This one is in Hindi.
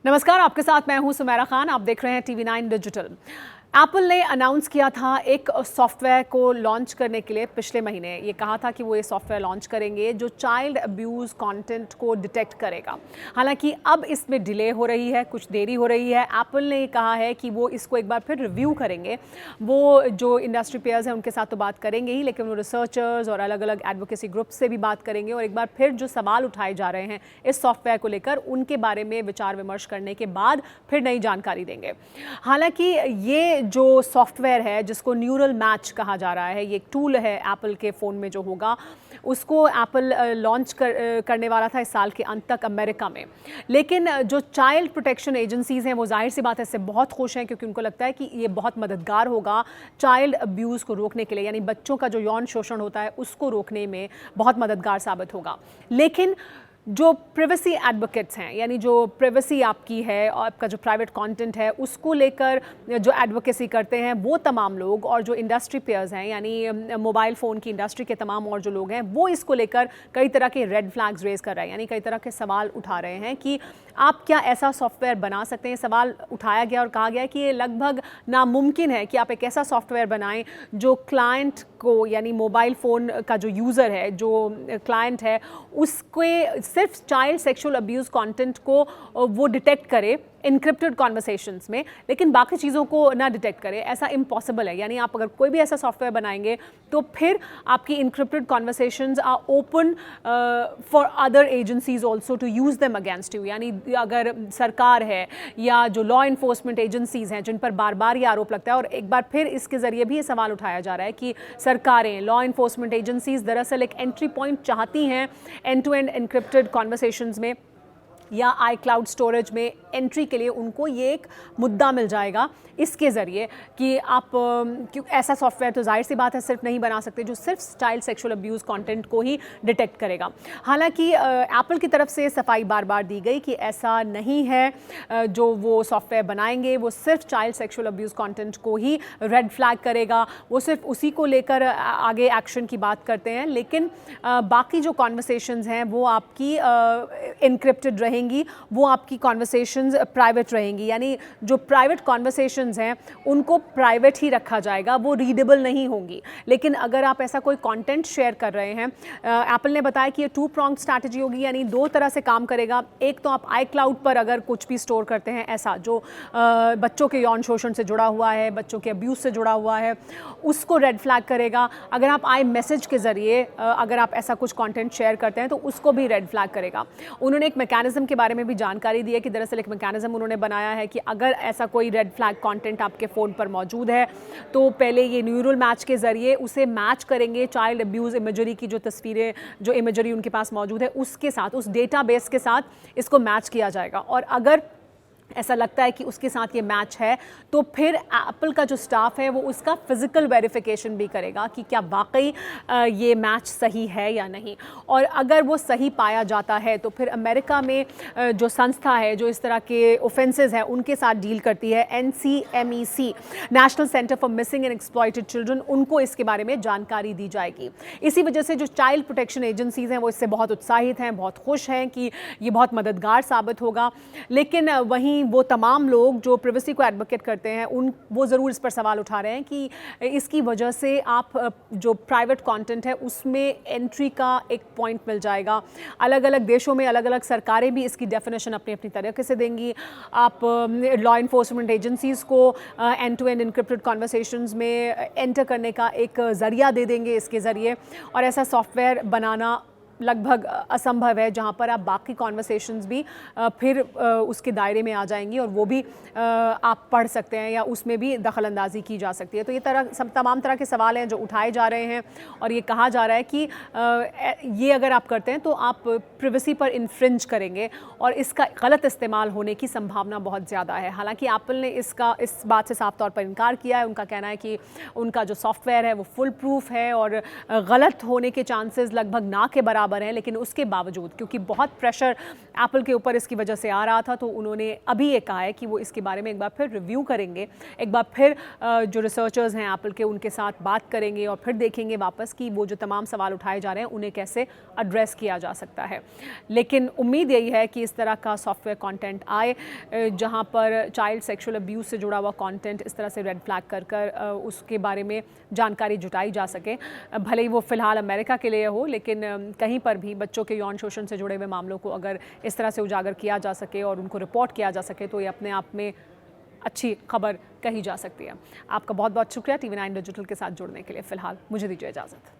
नमस्कार, आपके साथ मैं हूं सुमेरा खान। आप देख रहे हैं TV9 डिजिटल। एप्पल ने अनाउंस किया था एक सॉफ्टवेयर को लॉन्च करने के लिए पिछले महीने। ये कहा था कि वो ये सॉफ्टवेयर लॉन्च करेंगे जो चाइल्ड अब्यूज़ कंटेंट को डिटेक्ट करेगा। हालांकि अब इसमें डिले हो रही है, कुछ देरी हो रही है। एप्पल ने कहा है कि वो इसको एक बार फिर रिव्यू करेंगे। वो जो इंडस्ट्री प्लेयर्स हैं उनके साथ तो बात करेंगे ही, लेकिन वो रिसर्चर्स और अलग अलग एडवोकेसी ग्रुप से भी बात करेंगे और एक बार फिर जो सवाल उठाए जा रहे हैं इस सॉफ्टवेयर को लेकर उनके बारे में विचार विमर्श करने के बाद फिर नई जानकारी देंगे। हालांकि ये जो सॉफ्टवेयर है जिसको न्यूरल मैच कहा जा रहा है, ये एक टूल है एप्पल के फ़ोन में जो होगा, उसको एप्पल लॉन्च करने वाला था इस साल के अंत तक अमेरिका में। लेकिन जो चाइल्ड प्रोटेक्शन एजेंसीज़ हैं वो जाहिर सी बात है इससे बहुत खुश हैं, क्योंकि उनको लगता है कि ये बहुत मददगार होगा चाइल्ड अब्यूज़ को रोकने के लिए, यानी बच्चों का जो यौन शोषण होता है उसको रोकने में बहुत मददगार साबित होगा। लेकिन जो प्राइवेसी एडवोकेट्स हैं, यानी जो प्राइवेसी आपकी है और आपका जो प्राइवेट कंटेंट है उसको लेकर जो एडवोकेसी करते हैं वो तमाम लोग, और जो इंडस्ट्री प्लेयर्स हैं यानी मोबाइल फ़ोन की इंडस्ट्री के तमाम और जो लोग हैं, वो इसको लेकर कई तरह के रेड फ्लैग्स रेज कर रहे हैं, यानी कई तरह के सवाल उठा रहे हैं कि आप क्या ऐसा सॉफ्टवेयर बना सकते हैं। सवाल उठाया गया और कहा गया कि ये लगभग नामुमकिन है कि आप एक ऐसा सॉफ्टवेयर बनाएं जो क्लाइंट को, यानी मोबाइल फ़ोन का जो यूज़र है, जो क्लाइंट है, उसके सिर्फ चाइल्ड सेक्सुअल अब्यूज़ कंटेंट को वो डिटेक्ट करे इनक्रिप्टेड कॉन्वर्सेशंस में, लेकिन बाकी चीज़ों को ना डिटेक्ट करे। ऐसा इम्पॉसिबल है। यानी आप अगर कोई भी ऐसा सॉफ्टवेयर बनाएंगे तो फिर आपकी encrypted conversations are open for other agencies also to use them against you. यानी अगर सरकार है या जो लॉ इन्फोर्समेंट एजेंसीज़ हैं जिन पर बार बार ये आरोप लगता है, और एक बार फिर इसके ज़रिए भी ये सवाल उठाया जा रहा है कि सरकारें, लॉ इन्फोर्समेंट एजेंसीज़ दरअसल एक एंट्री पॉइंट चाहती हैं end to end encrypted conversations में या आई क्लाउड स्टोरेज में एंट्री के लिए उनको ये एक मुद्दा मिल जाएगा इसके ज़रिए कि आप क्यों ऐसा सॉफ्टवेयर तो जाहिर सी बात है सिर्फ नहीं बना सकते जो सिर्फ चाइल्ड सेक्सुअल अब्यूज़ कंटेंट को ही डिटेक्ट करेगा। हालांकि एप्पल की तरफ से सफाई बार बार दी गई कि ऐसा नहीं है। जो वो सॉफ्टवेयर बनाएंगे वो सिर्फ चाइल्ड सेक्सुअल अब्यूज़ कंटेंट को ही रेड फ्लैग करेगा, वो सिर्फ उसी को लेकर आगे एक्शन की बात करते हैं। लेकिन बाकी जो कॉन्वर्सेशंस हैं वो आपकी इनक्रिप्टेड रहेंगी, वो आपकी कॉन्वर्सेशंस प्राइवेट रहेंगी। यानी जो प्राइवेट कॉन्वर्सेशंस हैं उनको प्राइवेट ही रखा जाएगा, वो रीडेबल नहीं होंगी। लेकिन अगर आप ऐसा कोई कंटेंट शेयर कर रहे हैं, एप्पल ने बताया कि ये 2 pronged स्ट्रैटेजी होगी, यानी 2 तरह से काम करेगा। एक तो आप आई क्लाउड पर अगर कुछ भी स्टोर करते हैं ऐसा जो बच्चों के यौन शोषण से जुड़ा हुआ है, बच्चों के अब्यूज़ से जुड़ा हुआ है, उसको रेड फ्लैग करेगा। अगर आप आई मैसेज के ज़रिए अगर आप ऐसा कुछ कंटेंट शेयर करते हैं तो उसको भी रेड फ्लैग करेगा। उन्होंने एक मैकेनिज्म के बारे में भी जानकारी दी है कि दरअसल एक मैकेनिज्म उन्होंने बनाया है कि अगर ऐसा कोई रेड फ्लैग कंटेंट आपके फ़ोन पर मौजूद है तो पहले ये न्यूरल मैच के ज़रिए उसे मैच करेंगे चाइल्ड अब्यूज़ इमेजरी की जो तस्वीरें, जो इमेजरी उनके पास मौजूद है उसके साथ, उस डेटाबेस के साथ इसको मैच किया जाएगा। और अगर ऐसा लगता है कि उसके साथ ये मैच है तो फिर एप्पल का जो स्टाफ है वो उसका फिज़िकल वेरिफिकेशन भी करेगा कि क्या वाकई ये मैच सही है या नहीं। और अगर वो सही पाया जाता है तो फिर अमेरिका में जो संस्था है जो इस तरह के ऑफेंसेस हैं उनके साथ डील करती है, NCMEC, national centre for missing and exploited children, उनको इसके बारे में जानकारी दी जाएगी। इसी वजह से जो चाइल्ड प्रोटेक्शन एजेंसीज़ हैं वो इससे बहुत उत्साहित हैं, बहुत खुश हैं कि ये बहुत मददगार साबित होगा। लेकिन वहीं वो तमाम लोग जो प्राइवेसी को एडवोकेट करते हैं वो ज़रूर इस पर सवाल उठा रहे हैं कि इसकी वजह से आप जो प्राइवेट कंटेंट है उसमें एंट्री का एक पॉइंट मिल जाएगा। अलग अलग देशों में अलग अलग सरकारें भी इसकी डेफिनेशन अपनी अपनी तरीके से देंगी। आप लॉ इन्फोर्समेंट एजेंसीज़ को end to end encrypted conversations में एंटर करने का एक ज़रिया दे देंगे इसके ज़रिए, और ऐसा सॉफ्टवेयर बनाना लगभग असंभव है जहां पर आप बाकी कॉन्वर्सेशंस भी फिर उसके दायरे में आ जाएंगी और वो भी आप पढ़ सकते हैं या उसमें भी दखल अंदाजी की जा सकती है। तो ये तमाम तरह के सवाल हैं जो उठाए जा रहे हैं, और ये कहा जा रहा है कि ये अगर आप करते हैं तो आप प्राइवेसी पर इन्फ्रिंज करेंगे और इसका गलत इस्तेमाल होने की संभावना बहुत ज़्यादा है। हालांकि एप्पल ने इस बात से साफ तौर पर इनकार किया है। उनका कहना है कि उनका जो सॉफ्टवेयर है वो फुल प्रूफ है और गलत होने के चांसेस लगभग ना के बराबर खबर है, लेकिन उसके बावजूद क्योंकि बहुत प्रेशर एप्पल के ऊपर इसकी वजह से आ रहा था, तो उन्होंने अभी ये कहा है कि वो इसके बारे में एक बार फिर रिव्यू करेंगे, एक बार फिर जो रिसर्चर्स हैं एप्पल के उनके साथ बात करेंगे और फिर देखेंगे वापस कि वो जो तमाम सवाल उठाए जा रहे हैं उन्हें कैसे एड्रेस किया जा सकता है। लेकिन उम्मीद यही है कि इस तरह का सॉफ्टवेयर कंटेंट आए जहां पर चाइल्ड सेक्सुअल अब्यूज़ से जुड़ा हुआ कंटेंट इस तरह से रेड फ्लैग कर उसके बारे में जानकारी जुटाई जा सके। भले ही वो फ़िलहाल अमेरिका के लिए हो, लेकिन कहीं पर भी बच्चों के यौन शोषण से जुड़े हुए मामलों को अगर इस तरह से उजागर किया जा सके और उनको रिपोर्ट किया जा सके तो ये अपने आप में अच्छी खबर कही जा सकती है। आपका बहुत बहुत शुक्रिया टीवी 9 डिजिटल के साथ जुड़ने के लिए। फ़िलहाल मुझे दीजिए इजाज़त।